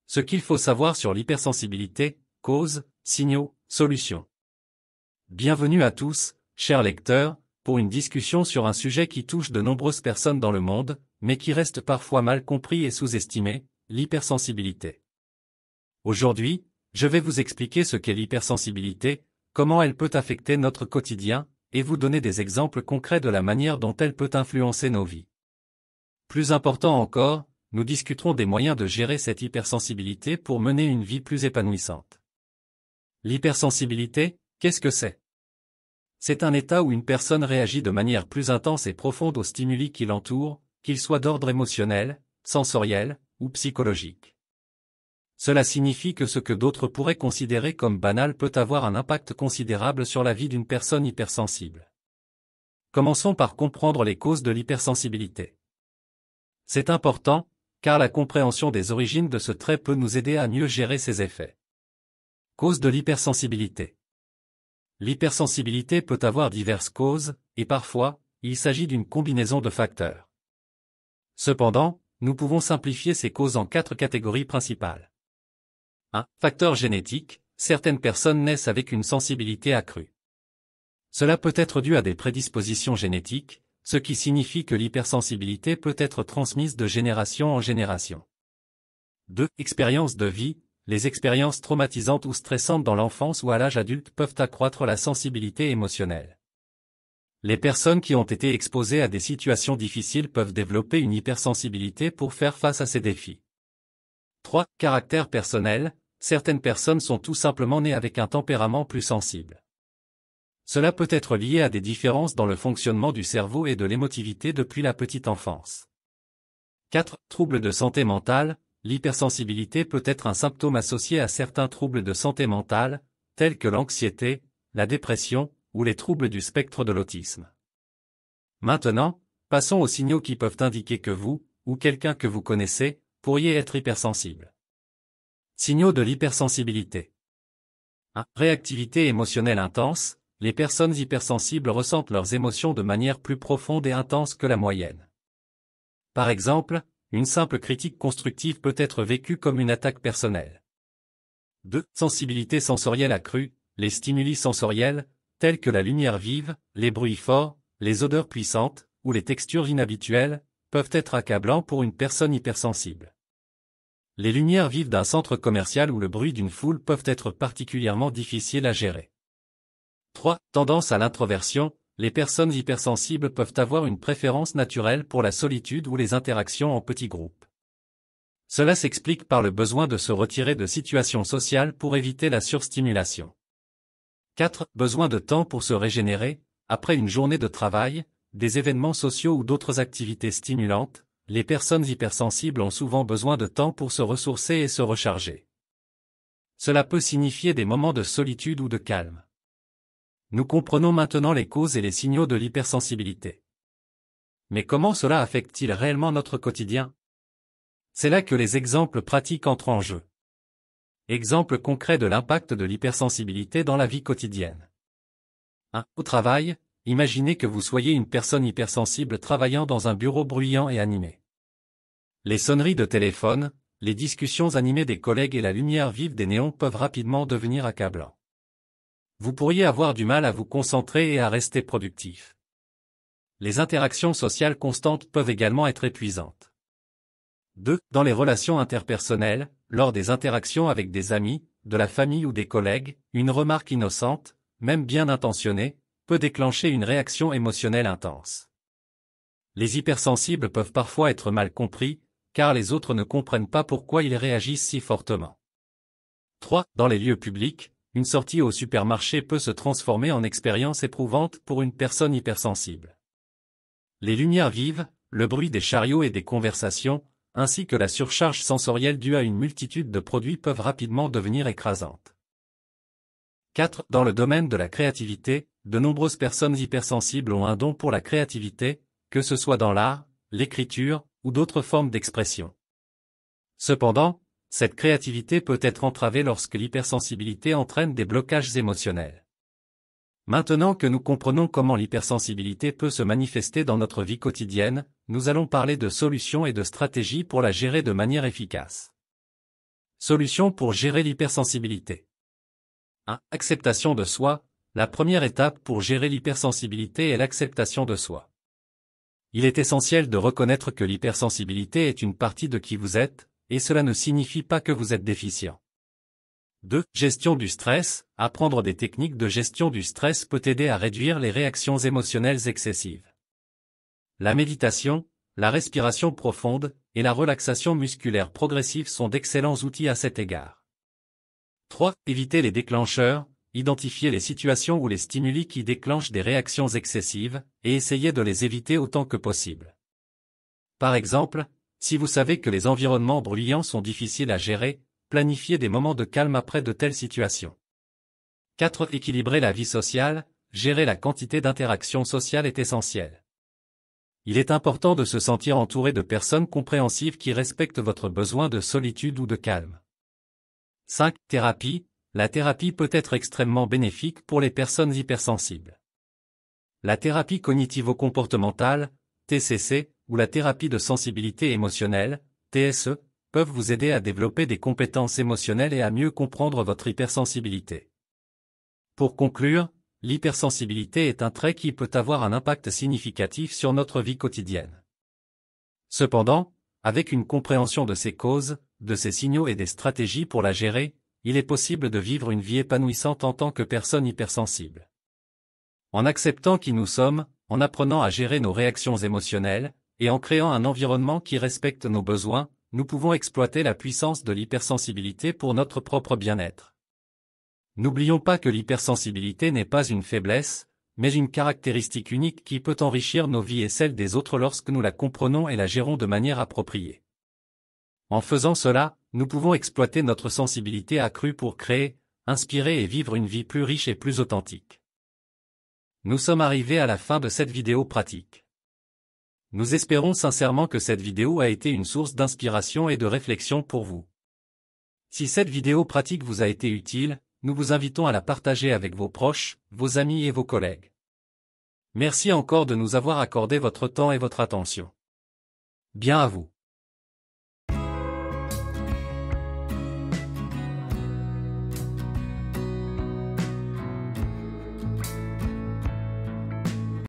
Ce qu'il faut savoir sur l'hypersensibilité, causes, signaux, solutions. Bienvenue à tous, chers lecteurs, pour une discussion sur un sujet qui touche de nombreuses personnes dans le monde, mais qui reste parfois mal compris et sous-estimé, l'hypersensibilité. Aujourd'hui, je vais vous expliquer ce qu'est l'hypersensibilité, comment elle peut affecter notre quotidien, et vous donner des exemples concrets de la manière dont elle peut influencer nos vies. Plus important encore, nous discuterons des moyens de gérer cette hypersensibilité pour mener une vie plus épanouissante. L'hypersensibilité, qu'est-ce que c'est? C'est un état où une personne réagit de manière plus intense et profonde aux stimuli qui l'entourent, qu'ils soient d'ordre émotionnel, sensoriel ou psychologique. Cela signifie que ce que d'autres pourraient considérer comme banal peut avoir un impact considérable sur la vie d'une personne hypersensible. Commençons par comprendre les causes de l'hypersensibilité. C'est important, car la compréhension des origines de ce trait peut nous aider à mieux gérer ses effets. Causes de l'hypersensibilité. L'hypersensibilité peut avoir diverses causes, et parfois, il s'agit d'une combinaison de facteurs. Cependant, nous pouvons simplifier ces causes en 4 catégories principales. 1. Facteur génétique, certaines personnes naissent avec une sensibilité accrue. Cela peut être dû à des prédispositions génétiques, ce qui signifie que l'hypersensibilité peut être transmise de génération en génération. 2. Expérience de vie, les expériences traumatisantes ou stressantes dans l'enfance ou à l'âge adulte peuvent accroître la sensibilité émotionnelle. Les personnes qui ont été exposées à des situations difficiles peuvent développer une hypersensibilité pour faire face à ces défis. 3. Caractère personnel, certaines personnes sont tout simplement nées avec un tempérament plus sensible. Cela peut être lié à des différences dans le fonctionnement du cerveau et de l'émotivité depuis la petite enfance. 4. Troubles de santé mentale, l'hypersensibilité peut être un symptôme associé à certains troubles de santé mentale, tels que l'anxiété, la dépression, ou les troubles du spectre de l'autisme. Maintenant, passons aux signaux qui peuvent indiquer que vous, ou quelqu'un que vous connaissez, pourriez être hypersensible. Signaux de l'hypersensibilité. 1. Réactivité émotionnelle intense, les personnes hypersensibles ressentent leurs émotions de manière plus profonde et intense que la moyenne. Par exemple, une simple critique constructive peut être vécue comme une attaque personnelle. 2. Sensibilité sensorielle accrue, les stimuli sensoriels, tels que la lumière vive, les bruits forts, les odeurs puissantes, ou les textures inhabituelles, peuvent être accablants pour une personne hypersensible. Les lumières vives d'un centre commercial ou le bruit d'une foule peuvent être particulièrement difficiles à gérer. 3. Tendance à l'introversion, les personnes hypersensibles peuvent avoir une préférence naturelle pour la solitude ou les interactions en petits groupes. Cela s'explique par le besoin de se retirer de situations sociales pour éviter la surstimulation. 4. Besoin de temps pour se régénérer, après une journée de travail, des événements sociaux ou d'autres activités stimulantes, les personnes hypersensibles ont souvent besoin de temps pour se ressourcer et se recharger. Cela peut signifier des moments de solitude ou de calme. Nous comprenons maintenant les causes et les signaux de l'hypersensibilité. Mais comment cela affecte-t-il réellement notre quotidien? C'est là que les exemples pratiques entrent en jeu. Exemple concret de l'impact de l'hypersensibilité dans la vie quotidienne. 1. Au travail, imaginez que vous soyez une personne hypersensible travaillant dans un bureau bruyant et animé. Les sonneries de téléphone, les discussions animées des collègues et la lumière vive des néons peuvent rapidement devenir accablants. Vous pourriez avoir du mal à vous concentrer et à rester productif. Les interactions sociales constantes peuvent également être épuisantes. 2. Dans les relations interpersonnelles, lors des interactions avec des amis, de la famille ou des collègues, une remarque innocente, même bien intentionnée, peut déclencher une réaction émotionnelle intense. Les hypersensibles peuvent parfois être mal compris, car les autres ne comprennent pas pourquoi ils réagissent si fortement. 3. Dans les lieux publics, une sortie au supermarché peut se transformer en expérience éprouvante pour une personne hypersensible. Les lumières vives, le bruit des chariots et des conversations, ainsi que la surcharge sensorielle due à une multitude de produits peuvent rapidement devenir écrasantes. 4. Dans le domaine de la créativité, de nombreuses personnes hypersensibles ont un don pour la créativité, que ce soit dans l'art, l'écriture, ou d'autres formes d'expression. Cependant, cette créativité peut être entravée lorsque l'hypersensibilité entraîne des blocages émotionnels. Maintenant que nous comprenons comment l'hypersensibilité peut se manifester dans notre vie quotidienne, nous allons parler de solutions et de stratégies pour la gérer de manière efficace. Solutions pour gérer l'hypersensibilité. 1. Acceptation de soi. La première étape pour gérer l'hypersensibilité est l'acceptation de soi. Il est essentiel de reconnaître que l'hypersensibilité est une partie de qui vous êtes, et cela ne signifie pas que vous êtes déficient. 2. Gestion du stress. Apprendre des techniques de gestion du stress peut aider à réduire les réactions émotionnelles excessives. La méditation, la respiration profonde, et la relaxation musculaire progressive sont d'excellents outils à cet égard. 3. Éviter les déclencheurs. Identifier les situations ou les stimuli qui déclenchent des réactions excessives, et essayer de les éviter autant que possible. Par exemple, si vous savez que les environnements bruyants sont difficiles à gérer, planifiez des moments de calme après de telles situations. 4. Équilibrer la vie sociale. Gérer la quantité d'interactions sociales est essentiel. Il est important de se sentir entouré de personnes compréhensives qui respectent votre besoin de solitude ou de calme. 5. Thérapie. La thérapie peut être extrêmement bénéfique pour les personnes hypersensibles. La thérapie cognitivo-comportementale, TCC, ou la thérapie de sensibilité émotionnelle, TSE, peuvent vous aider à développer des compétences émotionnelles et à mieux comprendre votre hypersensibilité. Pour conclure, l'hypersensibilité est un trait qui peut avoir un impact significatif sur notre vie quotidienne. Cependant, avec une compréhension de ses causes, de ses signaux et des stratégies pour la gérer, il est possible de vivre une vie épanouissante en tant que personne hypersensible. En acceptant qui nous sommes, en apprenant à gérer nos réactions émotionnelles, et en créant un environnement qui respecte nos besoins, nous pouvons exploiter la puissance de l'hypersensibilité pour notre propre bien-être. N'oublions pas que l'hypersensibilité n'est pas une faiblesse, mais une caractéristique unique qui peut enrichir nos vies et celles des autres lorsque nous la comprenons et la gérons de manière appropriée. En faisant cela, nous pouvons exploiter notre sensibilité accrue pour créer, inspirer et vivre une vie plus riche et plus authentique. Nous sommes arrivés à la fin de cette vidéo pratique. Nous espérons sincèrement que cette vidéo a été une source d'inspiration et de réflexion pour vous. Si cette vidéo pratique vous a été utile, nous vous invitons à la partager avec vos proches, vos amis et vos collègues. Merci encore de nous avoir accordé votre temps et votre attention. Bien à vous.